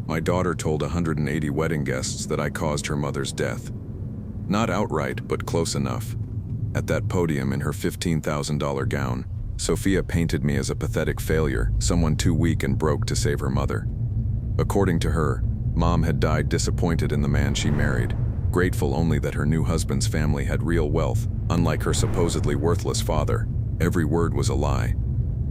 My daughter told 180 wedding guests that I caused her mother's death. Not outright, but close enough. At that podium in her $15,000 gown, Sophia painted me as a pathetic failure, someone too weak and broke to save her mother. According to her, Mom had died disappointed in the man she married, grateful only that her new husband's family had real wealth, unlike her supposedly worthless father. Every word was a lie.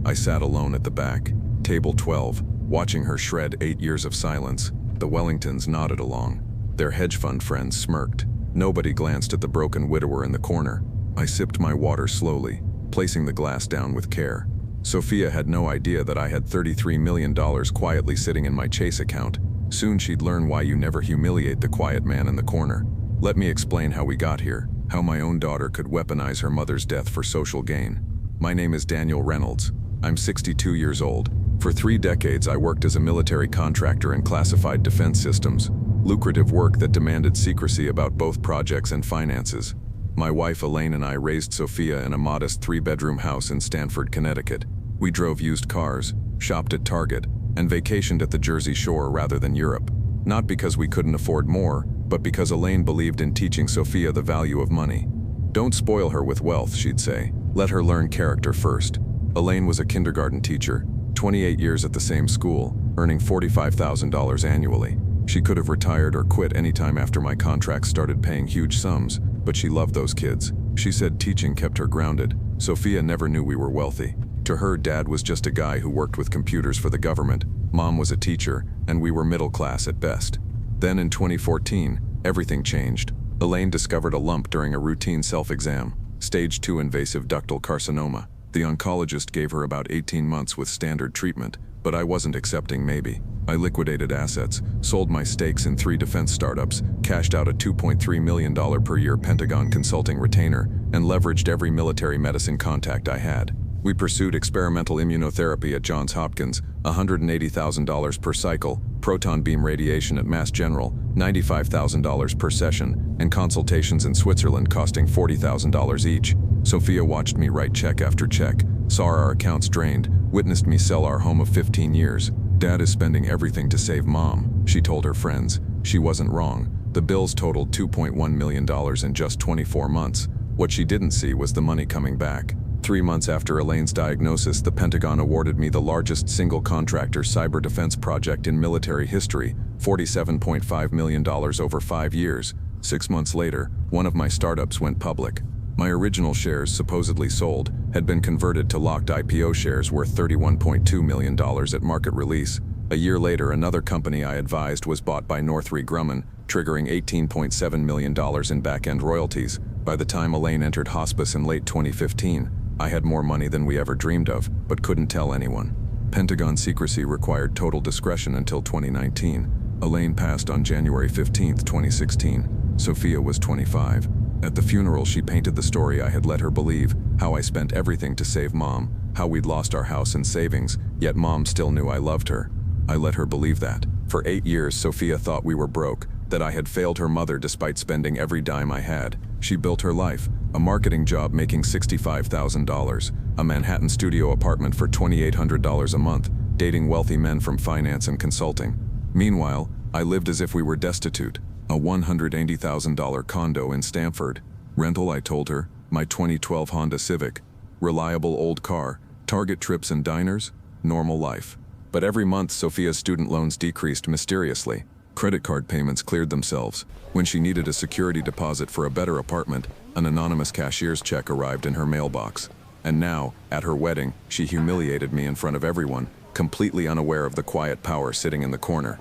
I sat alone at the back, table 12, watching her shred 8 years of silence. The Wellingtons nodded along. Their hedge fund friends smirked. Nobody glanced at the broken widower in the corner. I sipped my water slowly, placing the glass down with care. Sophia had no idea that I had $33 million quietly sitting in my Chase account. Soon she'd learn why you never humiliate the quiet man in the corner. Let me explain how we got here, how my own daughter could weaponize her mother's death for social gain. My name is Daniel Reynolds. I'm 62 years old. For 3 decades, I worked as a military contractor in classified defense systems, lucrative work that demanded secrecy about both projects and finances. My wife Elaine and I raised Sophia in a modest 3-bedroom house in Stamford, Connecticut. We drove used cars, shopped at Target, and vacationed at the Jersey Shore rather than Europe. Not because we couldn't afford more, but because Elaine believed in teaching Sophia the value of money. Don't spoil her with wealth, she'd say. Let her learn character first. Elaine was a kindergarten teacher, 28 years at the same school, earning $45,000 annually. She could have retired or quit anytime after my contract started paying huge sums, but she loved those kids. She said teaching kept her grounded. Sophia never knew we were wealthy. To her, Dad was just a guy who worked with computers for the government. Mom was a teacher, and we were middle class at best. Then in 2014, everything changed. Elaine discovered a lump during a routine self-exam, stage 2 invasive ductal carcinoma. The oncologist gave her about 18 months with standard treatment, but I wasn't accepting maybe. I liquidated assets, sold my stakes in 3 defense startups, cashed out a $2.3 million per year Pentagon consulting retainer, and leveraged every military medicine contact I had. We pursued experimental immunotherapy at Johns Hopkins, $180,000 per cycle, proton beam radiation at Mass General, $95,000 per session, and consultations in Switzerland costing $40,000 each. Sophia watched me write check after check, saw our accounts drained, witnessed me sell our home of 15 years. Dad is spending everything to save Mom, she told her friends. She wasn't wrong. The bills totaled $2.1 million in just 24 months. What she didn't see was the money coming back. 3 months after Elaine's diagnosis, the Pentagon awarded me the largest single contractor cyber defense project in military history, $47.5 million over 5 years. 6 months later, one of my startups went public. My original shares, supposedly sold, had been converted to locked IPO shares worth $31.2 million at market release. A year later, another company I advised was bought by Northrop Grumman, triggering $18.7 million in back-end royalties. By the time Elaine entered hospice in late 2015, I had more money than we ever dreamed of, but couldn't tell anyone. Pentagon secrecy required total discretion until 2019. Elaine passed on January 15, 2016. Sophia was 25. At the funeral, she painted the story I had let her believe, how I spent everything to save Mom, how we'd lost our house and savings, yet Mom still knew I loved her. I let her believe that. For 8 years, Sophia thought we were broke, that I had failed her mother despite spending every dime I had. She built her life, a marketing job making $65,000, a Manhattan studio apartment for $2,800 a month, dating wealthy men from finance and consulting. Meanwhile, I lived as if we were destitute. A $180,000 condo in Stamford. Rental, I told her, my 2012 Honda Civic. Reliable old car, Target trips and diners, normal life. But every month, Sophia's student loans decreased mysteriously. Credit card payments cleared themselves. When she needed a security deposit for a better apartment, an anonymous cashier's check arrived in her mailbox. And now, at her wedding, she humiliated me in front of everyone, completely unaware of the quiet power sitting in the corner.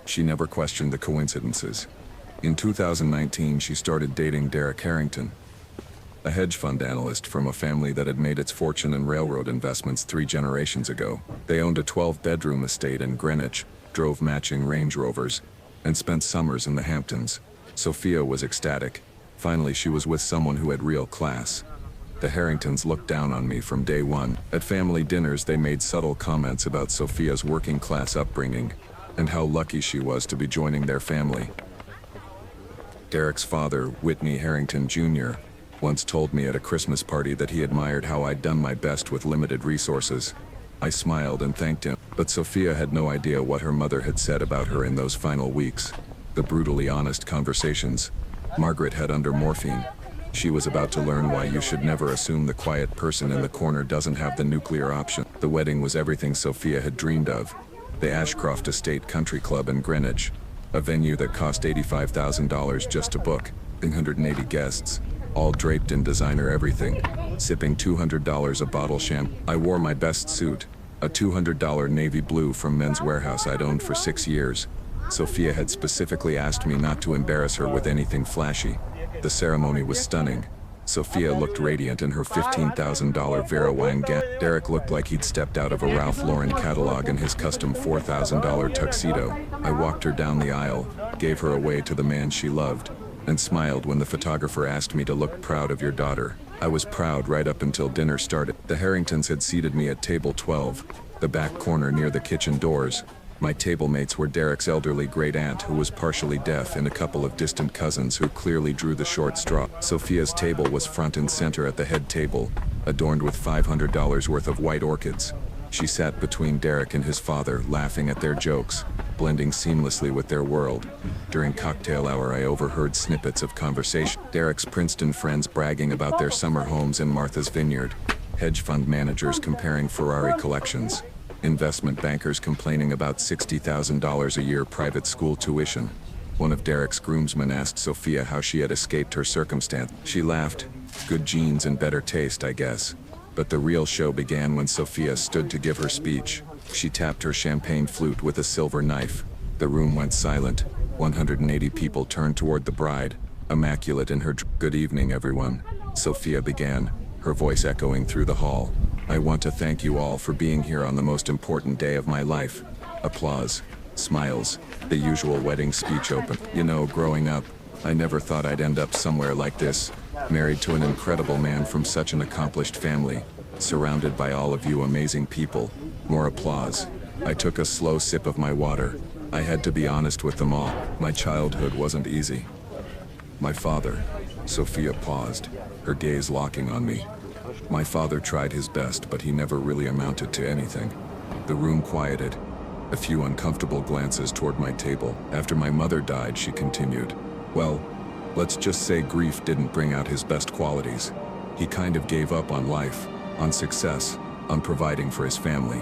She never questioned the coincidences. In 2019, she started dating Derek Harrington, a hedge fund analyst from a family that had made its fortune in railroad investments 3 generations ago. They owned a 12-bedroom estate in Greenwich, drove matching Range Rovers, and spent summers in the Hamptons. Sophia was ecstatic. Finally, she was with someone who had real class. The Harringtons looked down on me from day one. At family dinners, they made subtle comments about Sophia's working-class upbringing and how lucky she was to be joining their family. Derek's father, Whitney Harrington Jr., once told me at a Christmas party that he admired how I'd done my best with limited resources. I smiled and thanked him, but Sophia had no idea what her mother had said about her in those final weeks. The brutally honest conversations. Margaret had under morphine. She was about to learn why you should never assume the quiet person in the corner doesn't have the nuclear option. The wedding was everything Sophia had dreamed of. The Ashcroft Estate Country Club in Greenwich. A venue that cost $85,000 just to book. 180 guests. All draped in designer everything. Sipping $200 a bottle champagne. I wore my best suit. A $200 navy blue from Men's Warehouse I'd owned for 6 years. Sophia had specifically asked me not to embarrass her with anything flashy. The ceremony was stunning. Sophia looked radiant in her $15,000 Vera Wang gown. Derek looked like he'd stepped out of a Ralph Lauren catalog in his custom $4,000 tuxedo. I walked her down the aisle, gave her away to the man she loved, and smiled when the photographer asked me to look proud of your daughter. I was proud right up until dinner started. The Harringtons had seated me at table 12, the back corner near the kitchen doors. My table mates were Derek's elderly great-aunt who was partially deaf and a couple of distant cousins who clearly drew the short straw. Sophia's table was front and center at the head table, adorned with $500 worth of white orchids. She sat between Derek and his father, laughing at their jokes, blending seamlessly with their world. During cocktail hour, I overheard snippets of conversation. Derek's Princeton friends bragging about their summer homes in Martha's Vineyard, hedge fund managers comparing Ferrari collections, investment bankers complaining about $60,000 a year private school tuition. One of Derek's groomsmen asked Sophia how she had escaped her circumstance. She laughed. Good genes and better taste, I guess. But the real show began when Sophia stood to give her speech. She tapped her champagne flute with a silver knife. The room went silent. 180 people turned toward the bride, immaculate in her Good evening, everyone, Sophia began, her voice echoing through the hall. I want to thank you all for being here on the most important day of my life. Applause. Smiles. The usual wedding speech opened. You know, growing up, I never thought I'd end up somewhere like this, married to an incredible man from such an accomplished family, surrounded by all of you amazing people. More applause. I took a slow sip of my water. I had to be honest with them all. My childhood wasn't easy. My father. Sophia paused, her gaze locking on me. My father tried his best, but he never really amounted to anything. The room quieted. A few uncomfortable glances toward my table. After my mother died, she continued. Well, let's just say grief didn't bring out his best qualities. He kind of gave up on life, on success, on providing for his family.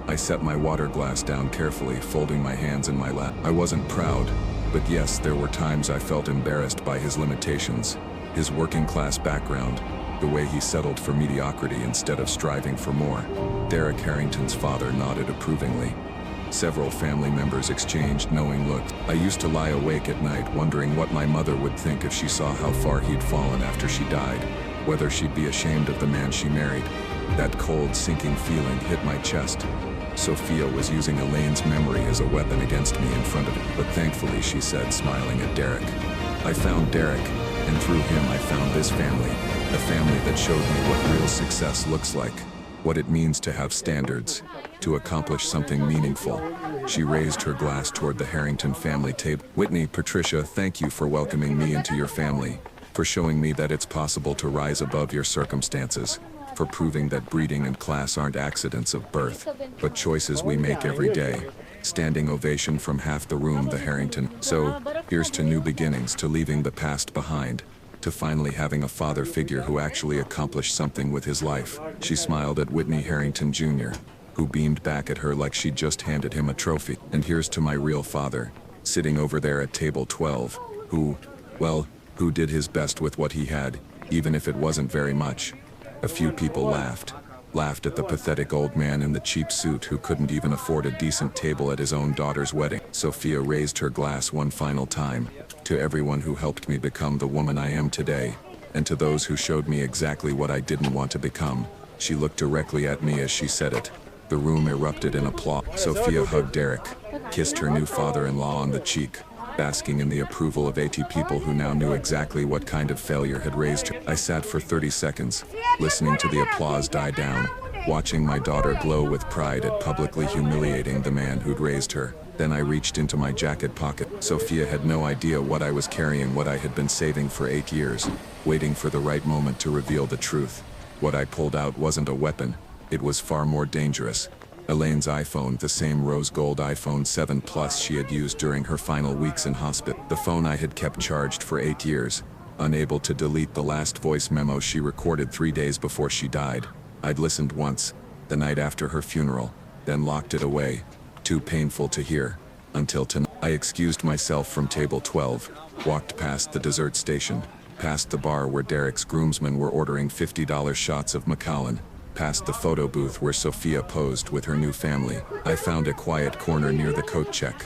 I set my water glass down carefully, folding my hands in my lap. I wasn't proud, but yes, there were times I felt embarrassed by his limitations, his working class background, the way he settled for mediocrity instead of striving for more. Derek Harrington's father nodded approvingly. Several family members exchanged knowing looks. I used to lie awake at night wondering what my mother would think if she saw how far he'd fallen after she died, whether she'd be ashamed of the man she married. That cold, sinking feeling hit my chest. Sophia was using Elaine's memory as a weapon against me in front of it, but thankfully, she said, smiling at Derek. I found Derek, and through him I found this family, a family that showed me what real success looks like, what it means to have standards, to accomplish something meaningful. She raised her glass toward the Harrington family table. Whitney, Patricia, thank you for welcoming me into your family, for showing me that it's possible to rise above your circumstances, for proving that breeding and class aren't accidents of birth, but choices we make every day. Standing ovation from half the room, the Harrington. So, here's to new beginnings, to leaving the past behind, to finally having a father figure who actually accomplished something with his life. She smiled at Whitney Harrington Jr., who beamed back at her like she'd just handed him a trophy. And here's to my real father, sitting over there at table 12, who did his best with what he had, even if it wasn't very much. A few people laughed at the pathetic old man in the cheap suit who couldn't even afford a decent table at his own daughter's wedding. Sophia raised her glass one final time, to everyone who helped me become the woman I am today, and to those who showed me exactly what I didn't want to become. She looked directly at me as she said it. The room erupted in applause. Sophia hugged Derek, kissed her new father-in-law on the cheek, basking in the approval of 80 people who now knew exactly what kind of failure had raised her. I sat for 30 seconds, listening to the applause die down, watching my daughter glow with pride at publicly humiliating the man who'd raised her. Then I reached into my jacket pocket. Sophia had no idea what I was carrying, what I had been saving for 8 years, waiting for the right moment to reveal the truth. What I pulled out wasn't a weapon. It was far more dangerous. Elaine's iPhone, the same rose gold iPhone 7 Plus she had used during her final weeks in hospital. The phone I had kept charged for 8 years, unable to delete the last voice memo she recorded 3 days before she died. I'd listened once, the night after her funeral, then locked it away. Too painful to hear. Until tonight. I excused myself from table 12, walked past the dessert station, past the bar where Derek's groomsmen were ordering $50 shots of Macallan, past the photo booth where Sophia posed with her new family. I found a quiet corner near the coat check.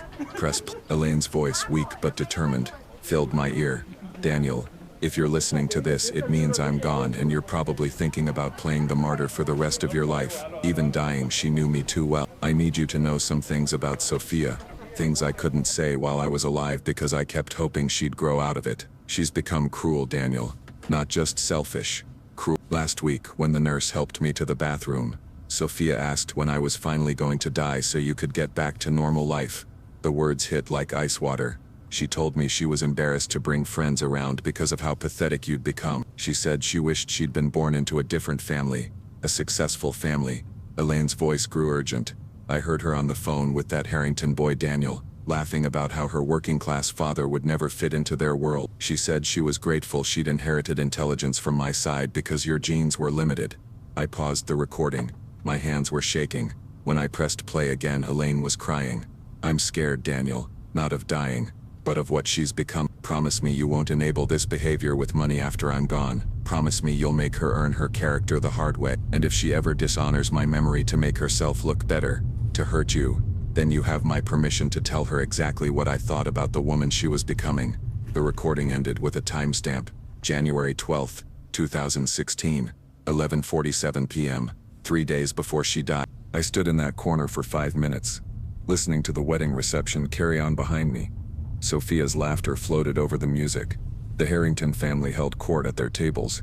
Elaine's voice, weak but determined, filled my ear. Daniel, if you're listening to this, it means I'm gone and you're probably thinking about playing the martyr for the rest of your life. Even dying, she knew me too well. I need you to know some things about Sophia. Things I couldn't say while I was alive because I kept hoping she'd grow out of it. She's become cruel, Daniel. Not just selfish. Cruel. Last week, when the nurse helped me to the bathroom, Sophia asked when I was finally going to die so you could get back to normal life. The words hit like ice water. She told me she was embarrassed to bring friends around because of how pathetic you'd become. She said she wished she'd been born into a different family, a successful family. Elaine's voice grew urgent. I heard her on the phone with that Harrington boy Daniel, laughing about how her working-class father would never fit into their world. She said she was grateful she'd inherited intelligence from my side because your genes were limited. I paused the recording. My hands were shaking. When I pressed play again, Elaine was crying. I'm scared, Daniel, not of dying, but of what she's become. Promise me you won't enable this behavior with money after I'm gone. Promise me you'll make her earn her character the hard way. And if she ever dishonors my memory to make herself look better, to hurt you, then you have my permission to tell her exactly what I thought about the woman she was becoming. The recording ended with a timestamp, January 12, 2016, 11:47 p.m., 3 days before she died. I stood in that corner for 5 minutes, listening to the wedding reception carry on behind me. Sophia's laughter floated over the music. The Harrington family held court at their tables,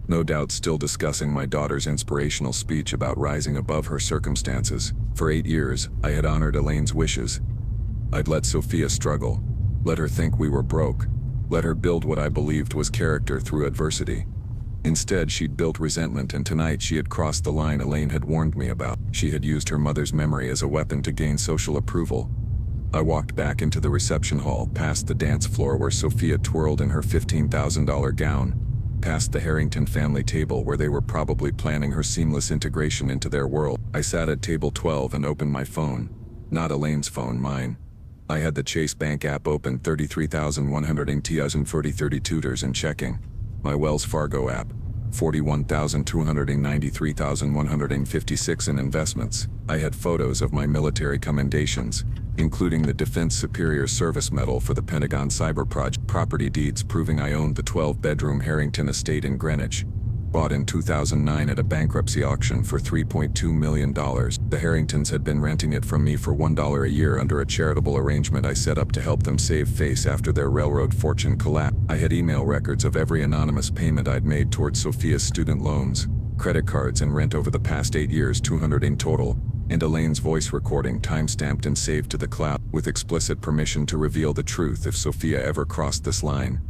no doubt still discussing my daughter's inspirational speech about rising above her circumstances. For 8 years, I had honored Elaine's wishes. I'd let Sophia struggle, let her think we were broke, let her build what I believed was character through adversity. Instead, she'd built resentment, and tonight she had crossed the line Elaine had warned me about. She had used her mother's memory as a weapon to gain social approval. I walked back into the reception hall, past the dance floor where Sophia twirled in her $15,000 gown, past the Harrington family table where they were probably planning her seamless integration into their world. I sat at table 12 and opened my phone. Not Elaine's phone, mine. I had the Chase Bank app open, 33,140 tutors and checking. My Wells Fargo app, 41,293,156 in investments. I had photos of my military commendations, including the Defense Superior Service Medal for the Pentagon Cyber Project, property deeds proving I owned the 12-bedroom Harrington estate in Greenwich, bought in 2009 at a bankruptcy auction for $3.2 million. The Harringtons had been renting it from me for $1 a year under a charitable arrangement I set up to help them save face after their railroad fortune collapsed. I had email records of every anonymous payment I'd made towards Sophia's student loans, credit cards and rent over the past 8 years, 200 in total, and Elaine's voice recording time-stamped and saved to the cloud, with explicit permission to reveal the truth if Sophia ever crossed this line.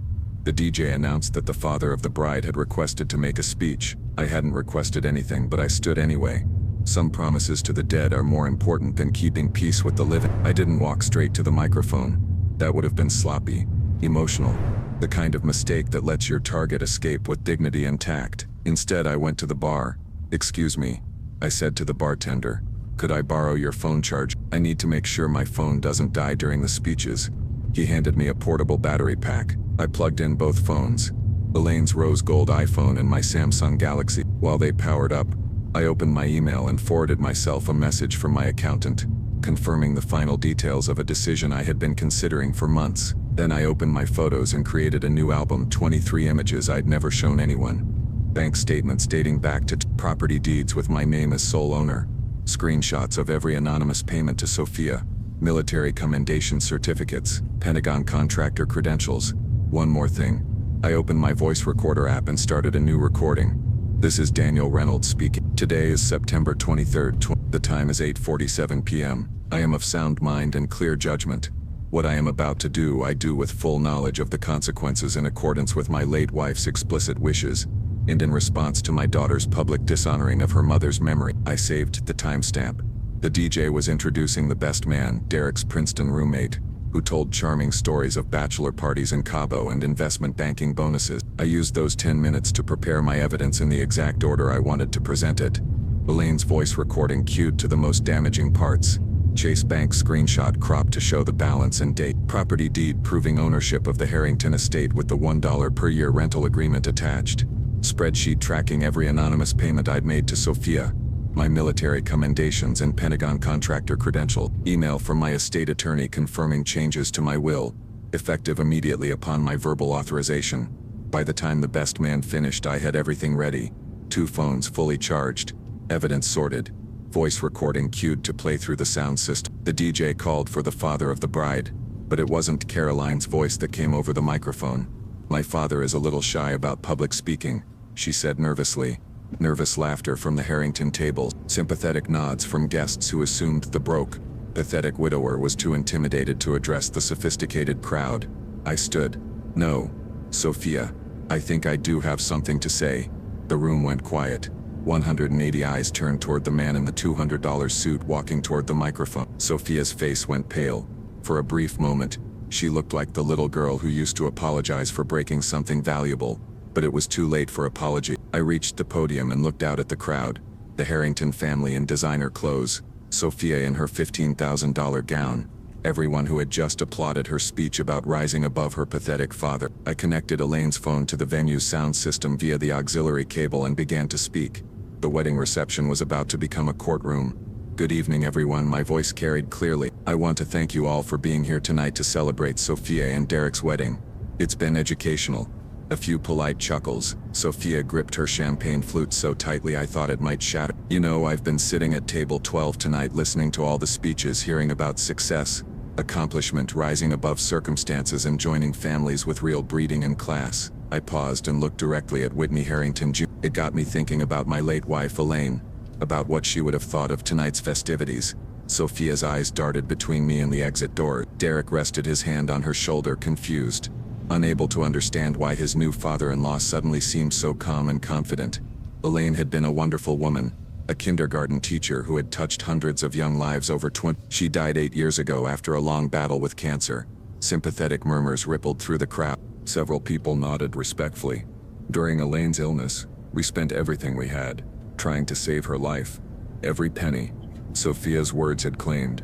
The DJ announced that the father of the bride had requested to make a speech. I hadn't requested anything, but I stood anyway. Some promises to the dead are more important than keeping peace with the living. I didn't walk straight to the microphone. That would have been sloppy, emotional, the kind of mistake that lets your target escape with dignity and tact. Instead, I went to the bar. "Excuse me," I said to the bartender. "Could I borrow your phone charger? I need to make sure my phone doesn't die during the speeches." He handed me a portable battery pack. I plugged in both phones, Elaine's rose gold iPhone and my Samsung Galaxy. While they powered up, I opened my email and forwarded myself a message from my accountant, confirming the final details of a decision I had been considering for months. Then I opened my photos and created a new album, 23 images I'd never shown anyone. Bank statements dating back to property deeds with my name as sole owner, screenshots of every anonymous payment to Sophia, military commendation certificates, Pentagon contractor credentials. One more thing. I opened my voice recorder app and started a new recording. "This is Daniel Reynolds speaking. Today is September 23rd. The time is 8:47 p.m. I am of sound mind and clear judgment. What I am about to do, I do with full knowledge of the consequences in accordance with my late wife's explicit wishes. and in response to my daughter's public dishonoring of her mother's memory, I saved the timestamp. The DJ was introducing the best man, Derek's Princeton roommate, who told charming stories of bachelor parties in Cabo and investment banking bonuses. I used those 10 minutes to prepare my evidence in the exact order I wanted to present it. Elaine's voice recording cued to the most damaging parts. Chase Bank screenshot cropped to show the balance and date. Property deed proving ownership of the Harrington estate with the $1 per year rental agreement attached. Spreadsheet tracking every anonymous payment I'd made to Sophia. My military commendations and Pentagon contractor credential. Email from my estate attorney confirming changes to my will, effective immediately upon my verbal authorization. By the time the best man finished, I had everything ready. 2 phones fully charged, evidence sorted, voice recording cued to play through the sound system. The DJ called for the father of the bride, but it wasn't Caroline's voice that came over the microphone. My father is a little shy about public speaking, she said nervously. Nervous laughter from the Harrington table, sympathetic nods from guests who assumed the broke, pathetic widower was too intimidated to address the sophisticated crowd. I stood. No, Sophia, I think I do have something to say. The room went quiet. 180 eyes turned toward the man in the $200 suit walking toward the microphone. Sophia's face went pale. For a brief moment, she looked like the little girl who used to apologize for breaking something valuable, but it was too late for apology. I reached the podium and looked out at the crowd. The Harrington family in designer clothes, Sophia in her $15,000 gown, everyone who had just applauded her speech about rising above her pathetic father. I connected Elaine's phone to the venue's sound system via the auxiliary cable and began to speak. The wedding reception was about to become a courtroom. Good evening, everyone, my voice carried clearly. I want to thank you all for being here tonight to celebrate Sophia and Derek's wedding. It's been educational. A few polite chuckles. Sophia gripped her champagne flute so tightly I thought it might shatter. You know, I've been sitting at table 12 tonight listening to all the speeches, hearing about success, accomplishment, rising above circumstances and joining families with real breeding and class. I paused and looked directly at Whitney Harrington Jr. It got me thinking about my late wife Elaine, about what she would have thought of tonight's festivities. Sophia's eyes darted between me and the exit door. Derek rested his hand on her shoulder, confused, unable to understand why his new father-in-law suddenly seemed so calm and confident. Elaine had been a wonderful woman, a kindergarten teacher who had touched hundreds of young lives over 20. She died 8 years ago after a long battle with cancer. Sympathetic murmurs rippled through the crowd. Several people nodded respectfully. During Elaine's illness, we spent everything we had, trying to save her life. Every penny, Sophia's words had claimed.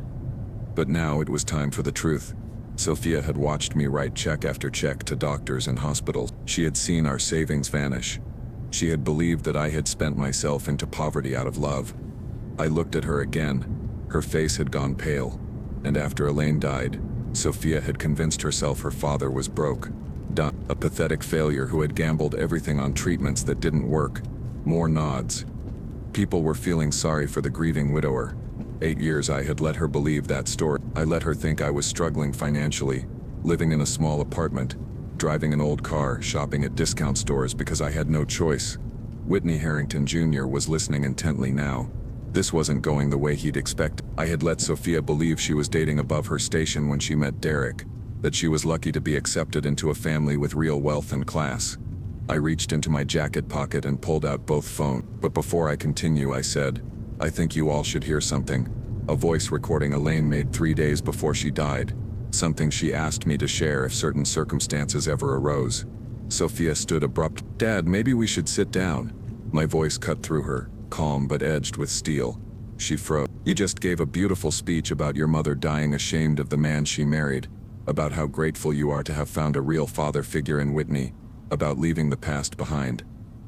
But now it was time for the truth. Sophia had watched me write check after check to doctors and hospitals. She had seen our savings vanish. She had believed that I had spent myself into poverty out of love. I looked at her again. Her face had gone pale. And after Elaine died, Sophia had convinced herself her father was broke. Done. A pathetic failure who had gambled everything on treatments that didn't work. More nods. People were feeling sorry for the grieving widower. 8 years I had let her believe that story. I let her think I was struggling financially, living in a small apartment, driving an old car, shopping at discount stores because I had no choice. Whitney Harrington Jr. was listening intently now. This wasn't going the way he'd expected. I had let Sophia believe she was dating above her station when she met Derek, that she was lucky to be accepted into a family with real wealth and class. I reached into my jacket pocket and pulled out both phones. But before I continue, I said, I think you all should hear something. A voice recording Elaine made 3 days before she died. Something she asked me to share if certain circumstances ever arose. Sophia stood abrupt. Dad, maybe we should sit down. My voice cut through her, calm but edged with steel. She froze. You just gave a beautiful speech about your mother dying ashamed of the man she married, about how grateful you are to have found a real father figure in Whitney, about leaving the past behind.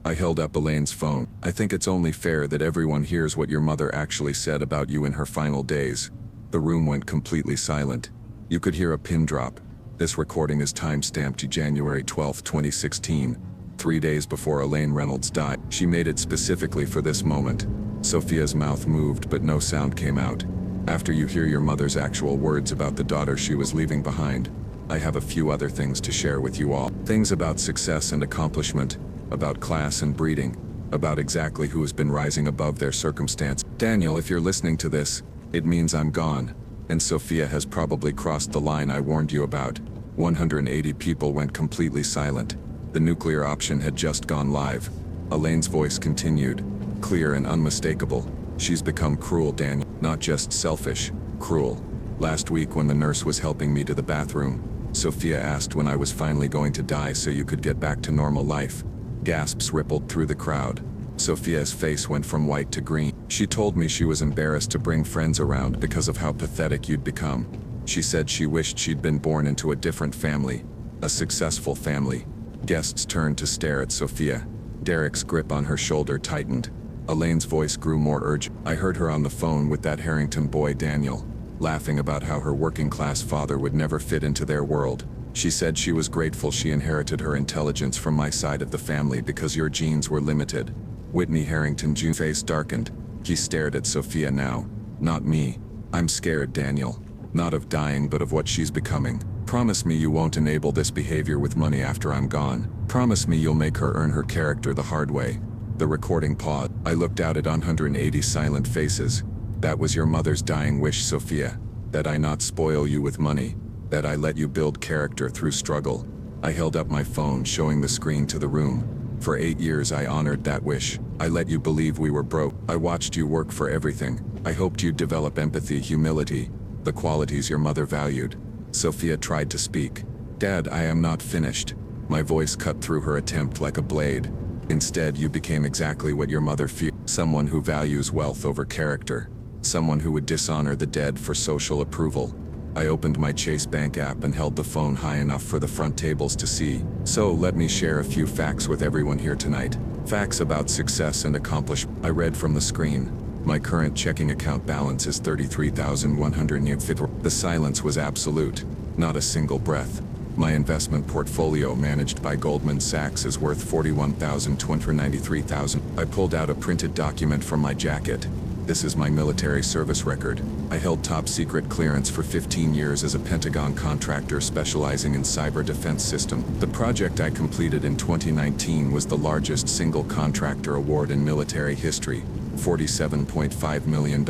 I held up Elaine's phone. I think it's only fair that everyone hears what your mother actually said about you in her final days. The room went completely silent. You could hear a pin drop. This recording is time-stamped January 12, 2016, 3 days before Elaine Reynolds died. She made it specifically for this moment. Sophia's mouth moved, but no sound came out. After you hear your mother's actual words about the daughter she was leaving behind, I have a few other things to share with you all. Things about success and accomplishment, about class and breeding, about exactly who has been rising above their circumstance. Daniel, if you're listening to this, it means I'm gone, and Sophia has probably crossed the line I warned you about. 180 people went completely silent. The nuclear option had just gone live. Elaine's voice continued, clear and unmistakable. She's become cruel, Daniel. Not just selfish, cruel. Last week when the nurse was helping me to the bathroom, Sophia asked when I was finally going to die so you could get back to normal life. Gasps rippled through the crowd. Sophia's face went from white to green. She told me she was embarrassed to bring friends around because of how pathetic you'd become. She said she wished she'd been born into a different family, a successful family. Guests turned to stare at Sophia. Derek's grip on her shoulder tightened. Elaine's voice grew more urgent. I heard her on the phone with that Harrington boy Daniel, laughing about how her working-class father would never fit into their world. She said she was grateful she inherited her intelligence from my side of the family because your genes were limited. Whitney Harrington Jr.'s face darkened. He stared at Sophia now. Not me. I'm scared, Daniel. Not of dying, but of what she's becoming. Promise me you won't enable this behavior with money after I'm gone. Promise me you'll make her earn her character the hard way. The recording paused. I looked out at 180 silent faces. That was your mother's dying wish, Sophia. That I not spoil you with money. That I let you build character through struggle. I held up my phone, showing the screen to the room. For 8 years I honored that wish. I let you believe we were broke. I watched you work for everything. I hoped you'd develop empathy, humility, the qualities your mother valued. Sophia tried to speak. Dad, I am not finished. My voice cut through her attempt like a blade. Instead, you became exactly what your mother feared. Someone who values wealth over character. Someone who would dishonor the dead for social approval. I opened my Chase Bank app and held the phone high enough for the front tables to see. So let me share a few facts with everyone here tonight. Facts about success and accomplishment. I read from the screen. My current checking account balance is $33,150. The silence was absolute. Not a single breath. My investment portfolio managed by Goldman Sachs is worth $41,293. I pulled out a printed document from my jacket. This is my military service record. I held top secret clearance for 15 years as a Pentagon contractor specializing in cyber defense system. The project I completed in 2019 was the largest single contractor award in military history, $47.5 million.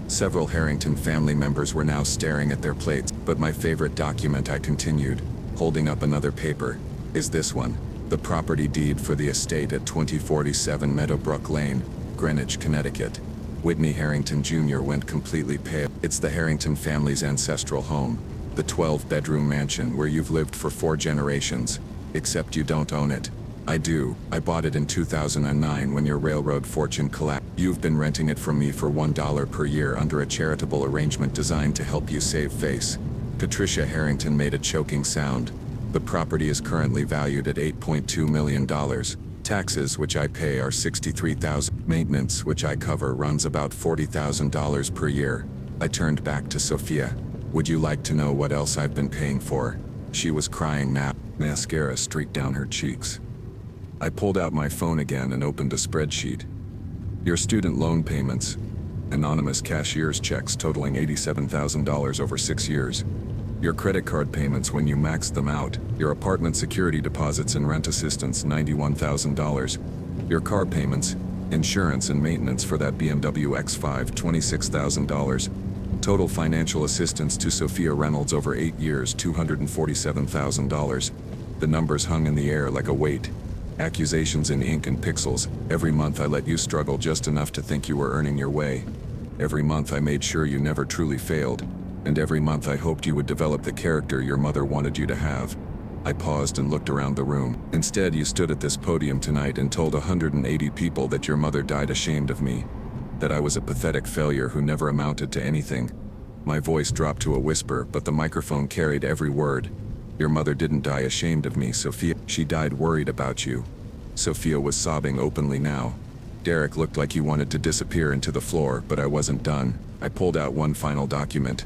Several Harrington family members were now staring at their plates, but my favorite document, I continued, holding up another paper, is this one. The property deed for the estate at 2047 Meadowbrook Lane, Greenwich, Connecticut. Whitney Harrington Jr. went completely pale. It's the Harrington family's ancestral home, the 12-bedroom mansion where you've lived for 4 generations, except you don't own it. I do. I bought it in 2009 when your railroad fortune collapsed. You've been renting it from me for $1 per year under a charitable arrangement designed to help you save face. Patricia Harrington made a choking sound. The property is currently valued at $8.2 million. Taxes, which I pay, are $63,000. Maintenance, which I cover, runs about $40,000 per year. I turned back to Sophia. Would you like to know what else I've been paying for? She was crying now. Mascara streaked down her cheeks. I pulled out my phone again and opened a spreadsheet. Your student loan payments, anonymous cashier's checks totaling $87,000 over 6 years. Your credit card payments when you maxed them out. Your apartment security deposits and rent assistance, $91,000. Your car payments, insurance and maintenance for that BMW X5, $26,000. Total financial assistance to Sophia Reynolds over 8 years, $247,000. The numbers hung in the air like a weight. Accusations in ink and pixels. Every month I let you struggle just enough to think you were earning your way. Every month I made sure you never truly failed. And every month I hoped you would develop the character your mother wanted you to have. I paused and looked around the room. Instead, you stood at this podium tonight and told 180 people that your mother died ashamed of me. That I was a pathetic failure who never amounted to anything. My voice dropped to a whisper, but the microphone carried every word. Your mother didn't die ashamed of me, Sophia. She died worried about you. Sophia was sobbing openly now. Derek looked like he wanted to disappear into the floor, but I wasn't done. I pulled out one final document.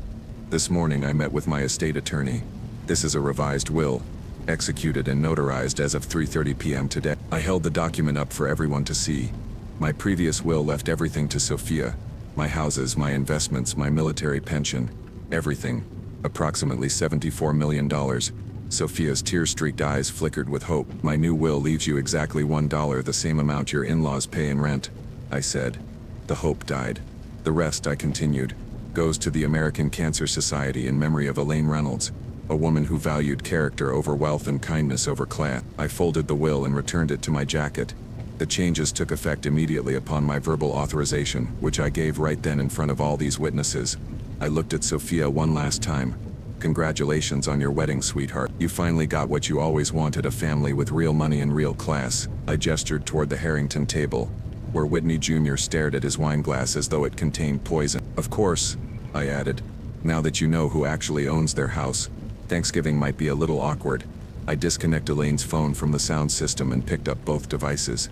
This morning I met with my estate attorney. This is a revised will, executed and notarized as of 3:30 p.m. today. I held the document up for everyone to see. My previous will left everything to Sophia. My houses, my investments, my military pension. Everything. Approximately $74 million. Sophia's tear-streaked eyes flickered with hope. My new will leaves you exactly $1, the same amount your in-laws pay in rent, I said. The hope died. The rest, I continued, goes to the American Cancer Society in memory of Elaine Reynolds, a woman who valued character over wealth and kindness over class. I folded the will and returned it to my jacket. The changes took effect immediately upon my verbal authorization, which I gave right then in front of all these witnesses. I looked at Sophia one last time. Congratulations on your wedding, sweetheart. You finally got what you always wanted, a family with real money and real class. I gestured toward the Harrington table, where Whitney Jr. stared at his wine glass as though it contained poison. Of course, I added. Now that you know who actually owns their house, Thanksgiving might be a little awkward. I disconnected Elaine's phone from the sound system and picked up both devices.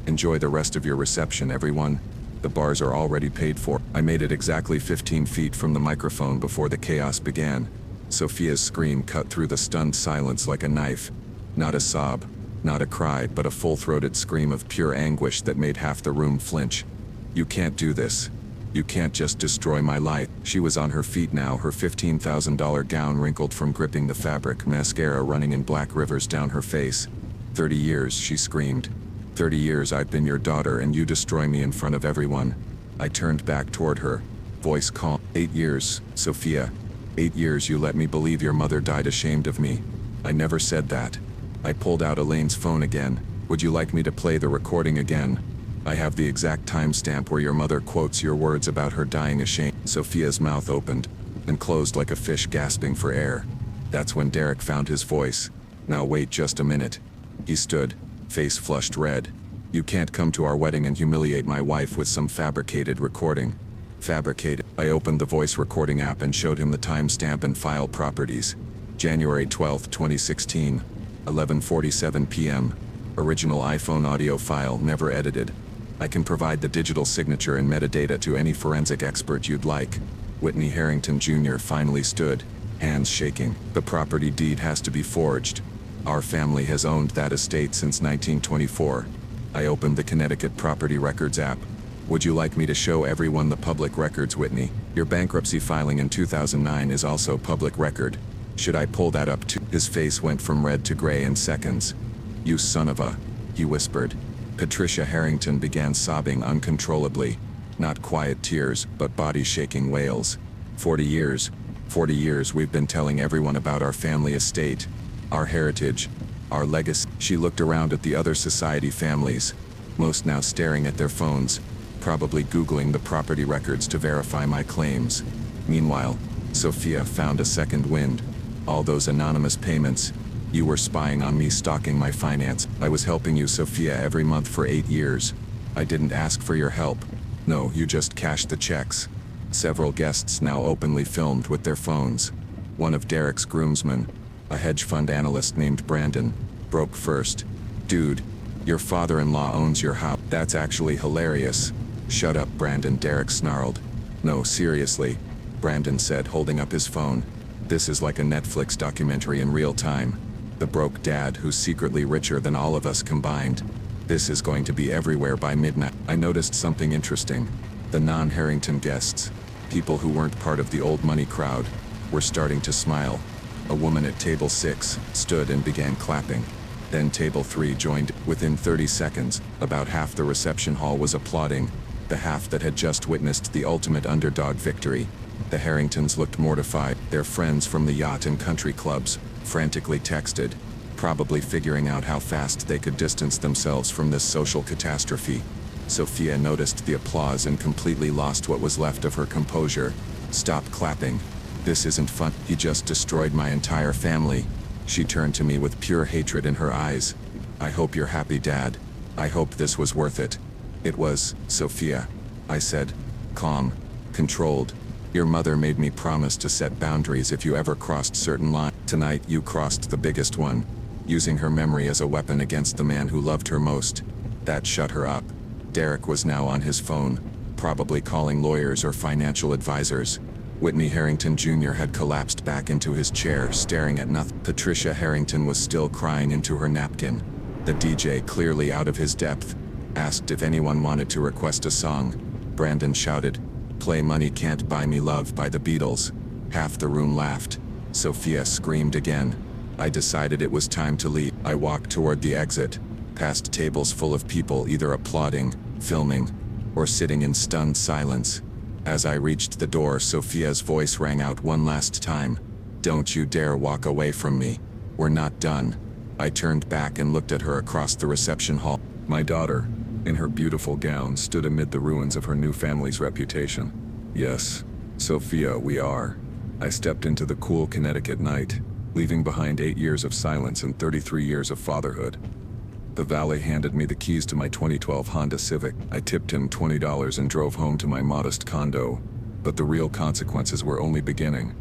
Enjoy the rest of your reception, everyone. The bars are already paid for. I made it exactly 15 feet from the microphone before the chaos began. Sophia's scream cut through the stunned silence like a knife. Not a sob, not a cry, but a full-throated scream of pure anguish that made half the room flinch. You can't do this. You can't just destroy my life. She was on her feet now, her $15,000 gown wrinkled from gripping the fabric, mascara running in black rivers down her face. 30 years, she screamed. 30 years I've been your daughter and you destroy me in front of everyone. I turned back toward her, voice calm. 8 years, Sophia. 8 years you let me believe your mother died ashamed of me. I never said that. I pulled out Elaine's phone again. Would you like me to play the recording again? I have the exact timestamp where your mother quotes your words about her dying ashamed. Sophia's mouth opened and closed like a fish gasping for air. That's when Derek found his voice. Now wait just a minute. He stood, face flushed red. You can't come to our wedding and humiliate my wife with some fabricated recording. Fabricated. I opened the voice recording app and showed him the timestamp and file properties. January 12, 2016, 11:47 p.m. Original iPhone audio file, never edited. I can provide the digital signature and metadata to any forensic expert you'd like. Whitney Harrington Jr. finally stood, hands shaking. The property deed has to be forged. Our family has owned that estate since 1924. I opened the Connecticut Property Records app. Would you like me to show everyone the public records, Whitney? Your bankruptcy filing in 2009 is also public record. Should I pull that up too? His face went from red to gray in seconds. You son of a, he whispered. Patricia Harrington began sobbing uncontrollably. Not quiet tears, but body-shaking wails. 40 years we've been telling everyone about our family estate, our heritage, our legacy. She looked around at the other society families, most now staring at their phones, probably Googling the property records to verify my claims. Meanwhile, Sophia found a second wind. All those anonymous payments. You were spying on me, stalking my finance. I was helping you, Sophia, every month for 8 years. I didn't ask for your help. No, you just cashed the checks. Several guests now openly filmed with their phones. One of Derek's groomsmen, a hedge fund analyst named Brandon, broke first. Dude, your father-in-law owns your house. That's actually hilarious. Shut up, Brandon, Derek snarled. No, seriously, Brandon said, holding up his phone. This is like a Netflix documentary in real time. The broke dad who's secretly richer than all of us combined. This is going to be everywhere by midnight. I noticed something interesting. The non-Harrington guests, people who weren't part of the old money crowd, were starting to smile. A woman at table 6 stood and began clapping. Then table 3 joined. Within 30 seconds, about half the reception hall was applauding, the half that had just witnessed the ultimate underdog victory. The Harringtons looked mortified. Their friends from the yacht and country clubs frantically texted, probably figuring out how fast they could distance themselves from this social catastrophe. Sophia noticed the applause and completely lost what was left of her composure. Stop clapping. This isn't fun. He just destroyed my entire family. She turned to me with pure hatred in her eyes. I hope you're happy, Dad. I hope this was worth it. It was, Sophia, I said, calm, controlled. Your mother made me promise to set boundaries if you ever crossed certain lines. Tonight you crossed the biggest one, using her memory as a weapon against the man who loved her most. That shut her up. Derek was now on his phone, probably calling lawyers or financial advisors. Whitney Harrington Jr. had collapsed back into his chair, staring at nothing. Patricia Harrington was still crying into her napkin. The DJ, clearly out of his depth, asked if anyone wanted to request a song. Brandon shouted, "Play Money Can't Buy Me Love" by the Beatles. Half the room laughed. Sophia screamed again. I decided it was time to leave. I walked toward the exit, past tables full of people either applauding, filming, or sitting in stunned silence. As I reached the door, Sophia's voice rang out one last time. Don't you dare walk away from me. We're not done. I turned back and looked at her across the reception hall. My daughter, in her beautiful gown, stood amid the ruins of her new family's reputation. Yes, Sophia, we are. I stepped into the cool Connecticut night, leaving behind 8 years of silence and 33 years of fatherhood. The valet handed me the keys to my 2012 Honda Civic. I tipped him $20 and drove home to my modest condo. But the real consequences were only beginning.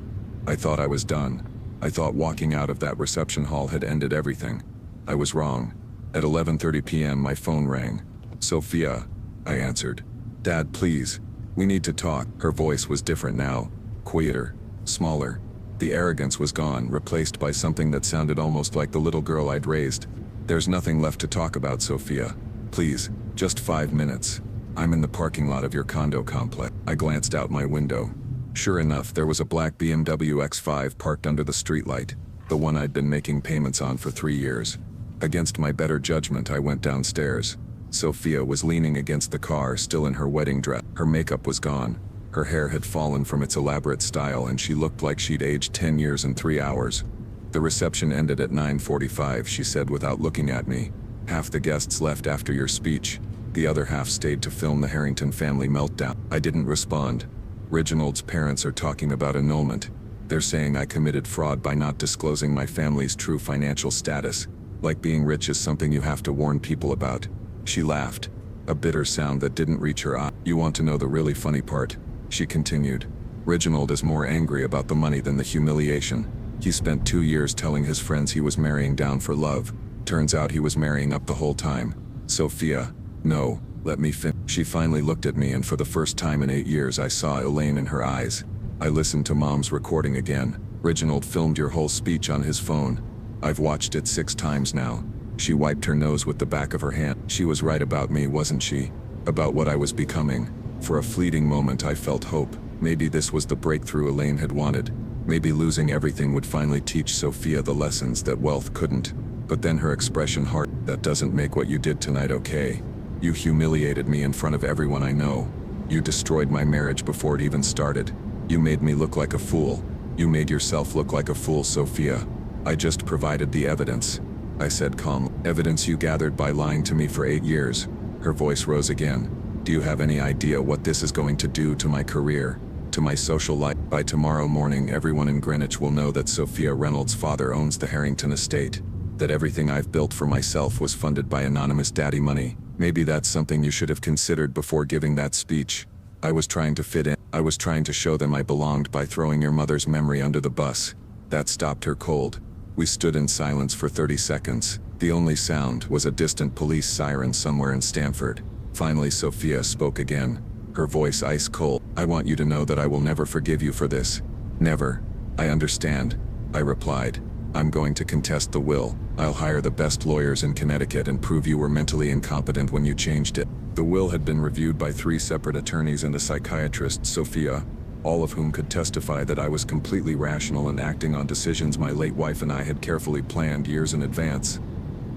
I thought I was done. I thought walking out of that reception hall had ended everything. I was wrong. At 11:30 p.m. my phone rang. "Sophia," I answered. "Dad, please. We need to talk." Her voice was different now. Quieter. Smaller. The arrogance was gone, replaced by something that sounded almost like the little girl I'd raised. "There's nothing left to talk about, Sophia. Please, just 5 minutes. I'm in the parking lot of your condo complex." I glanced out my window. Sure enough, there was a black BMW X5 parked under the streetlight, the one I'd been making payments on for 3 years. Against my better judgment, I went downstairs. Sophia was leaning against the car, still in her wedding dress. Her makeup was gone. Her hair had fallen from its elaborate style, and she looked like she'd aged 10 years in 3 hours. "The reception ended at 9:45, she said without looking at me. "Half the guests left after your speech. The other half stayed to film the Harrington family meltdown." I didn't respond. Reginald's parents are talking about annulment. They're saying I committed fraud by not disclosing my family's true financial status. Like being rich is something you have to warn people about. She laughed, a bitter sound that didn't reach her eye. "You want to know the really funny part?" she continued. "Reginald is more angry about the money than the humiliation. He spent 2 years telling his friends he was marrying down for love. Turns out he was marrying up the whole time." "Sophia, no, let me finish." She finally looked at me, and for the first time in 8 years I saw Elaine in her eyes. "I listened to Mom's recording again. Reginald filmed your whole speech on his phone. I've watched it 6 times now." She wiped her nose with the back of her hand. "She was right about me, wasn't she? About what I was becoming." For a fleeting moment I felt hope. Maybe this was the breakthrough Elaine had wanted. Maybe losing everything would finally teach Sophia the lessons that wealth couldn't. But then her expression hardened. "That doesn't make what you did tonight okay. You humiliated me in front of everyone I know. You destroyed my marriage before it even started. You made me look like a fool. You made yourself look like a fool, Sophia. I just provided the evidence," I said calmly. "Evidence you gathered by lying to me for 8 years. Her voice rose again. "Do you have any idea what this is going to do to my career? To my social life? By tomorrow morning, everyone in Greenwich will know that Sophia Reynolds' father owns the Harrington estate. That everything I've built for myself was funded by anonymous daddy money. Maybe that's something you should have considered before giving that speech. I was trying to fit in. I was trying to show them I belonged by throwing your mother's memory under the bus." That stopped her cold. We stood in silence for 30 seconds. The only sound was a distant police siren somewhere in Stamford. Finally, Sophia spoke again, her voice ice cold. "I want you to know that I will never forgive you for this. Never." "I understand," I replied. "I'm going to contest the will. I'll hire the best lawyers in Connecticut and prove you were mentally incompetent when you changed it." The will had been reviewed by 3 separate attorneys and a psychiatrist, Sophia, all of whom could testify that I was completely rational and acting on decisions my late wife and I had carefully planned years in advance.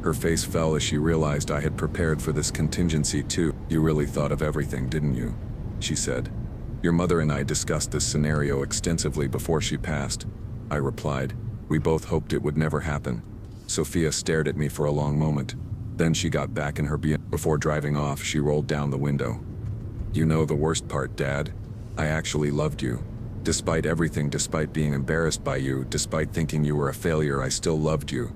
Her face fell as she realized I had prepared for this contingency too. "You really thought of everything, didn't you?" she said. "Your mother and I discussed this scenario extensively before she passed," I replied. "We both hoped it would never happen." Sophia stared at me for a long moment. Then she got back in her BMW. Before driving off, she rolled down the window. "You know the worst part, Dad? I actually loved you. Despite everything, despite being embarrassed by you, despite thinking you were a failure, I still loved you.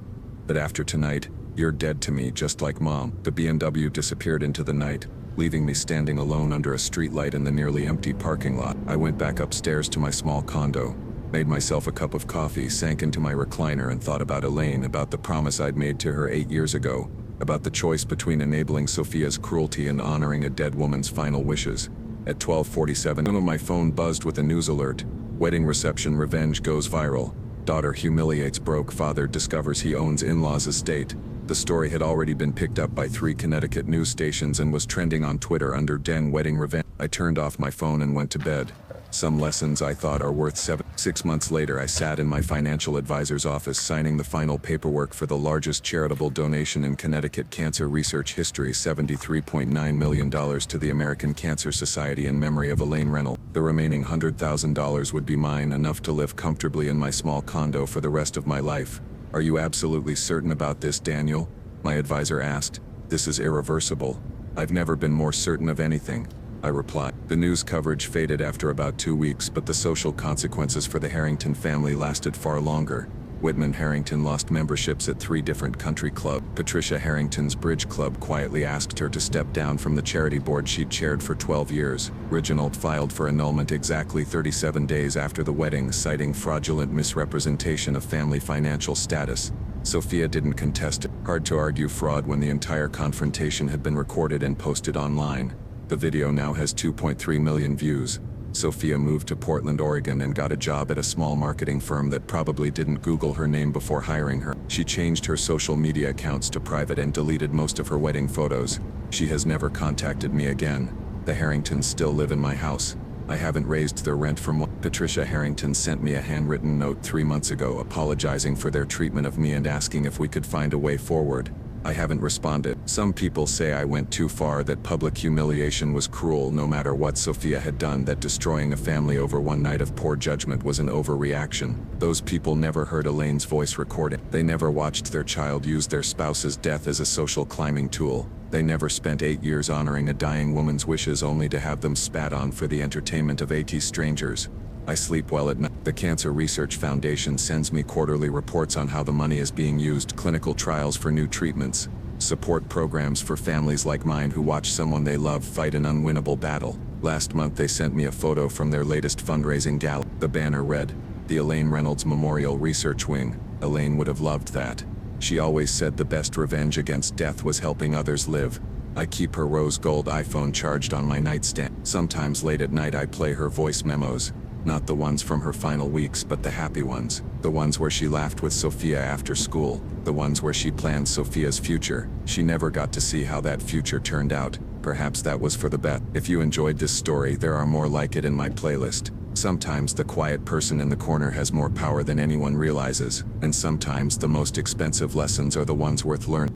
But after tonight, you're dead to me, just like Mom." The BMW disappeared into the night, leaving me standing alone under a streetlight in the nearly empty parking lot. I went back upstairs to my small condo, made myself a cup of coffee, sank into my recliner and thought about Elaine, about the promise I'd made to her 8 years ago, about the choice between enabling Sophia's cruelty and honoring a dead woman's final wishes. At 12:47, my phone buzzed with a news alert. "Wedding reception revenge goes viral. Daughter humiliates broke father, discovers he owns in-laws estate." The story had already been picked up by 3 Connecticut news stations and was trending on Twitter under "Den Wedding Revenge." I turned off my phone and went to bed. Some lessons I thought are worth 7. 6 months later, I sat in my financial advisor's office signing the final paperwork for the largest charitable donation in Connecticut cancer research history, $73.9 million to the American Cancer Society in memory of Elaine Reynolds. The remaining $100,000 would be mine, enough to live comfortably in my small condo for the rest of my life. "Are you absolutely certain about this, Daniel?" my advisor asked. "This is irreversible." I've never been more certain of anything, I replied. The news coverage faded after about 2 weeks, but the social consequences for the Harrington family lasted far longer. Whitman Harrington lost memberships at 3 different country clubs. Patricia Harrington's bridge club quietly asked her to step down from the charity board she'd chaired for 12 years. Reginald filed for annulment exactly 37 days after the wedding, citing fraudulent misrepresentation of family financial status. Sophia didn't contest it. Hard to argue fraud when the entire confrontation had been recorded and posted online. The video now has 2.3 million views. Sophia moved to Portland, Oregon and got a job at a small marketing firm that probably didn't Google her name before hiring her. She changed her social media accounts to private and deleted most of her wedding photos. She has never contacted me again. The Harringtons still live in my house. I haven't raised their rent from what. Patricia Harrington sent me a handwritten note 3 months ago apologizing for their treatment of me and asking if we could find a way forward. I haven't responded. Some people say I went too far, that public humiliation was cruel no matter what Sophia had done, that destroying a family over one night of poor judgment was an overreaction. Those people never heard Elaine's voice recording. They never watched their child use their spouse's death as a social climbing tool. They never spent 8 years honoring a dying woman's wishes only to have them spat on for the entertainment of 80 strangers. I sleep well at night. The Cancer Research Foundation sends me quarterly reports on how the money is being used, clinical trials for new treatments, support programs for families like mine who watch someone they love fight an unwinnable battle. Last month they sent me a photo from their latest fundraising gala. The banner read, "The Elaine Reynolds Memorial Research Wing." Elaine would have loved that. She always said the best revenge against death was helping others live. I keep her rose gold iPhone charged on my nightstand. Sometimes late at night I play her voice memos. Not the ones from her final weeks, but the happy ones. The ones where she laughed with Sophia after school. The ones where she planned Sophia's future. She never got to see how that future turned out. Perhaps that was for the best. If you enjoyed this story, there are more like it in my playlist. Sometimes the quiet person in the corner has more power than anyone realizes, and sometimes the most expensive lessons are the ones worth learning.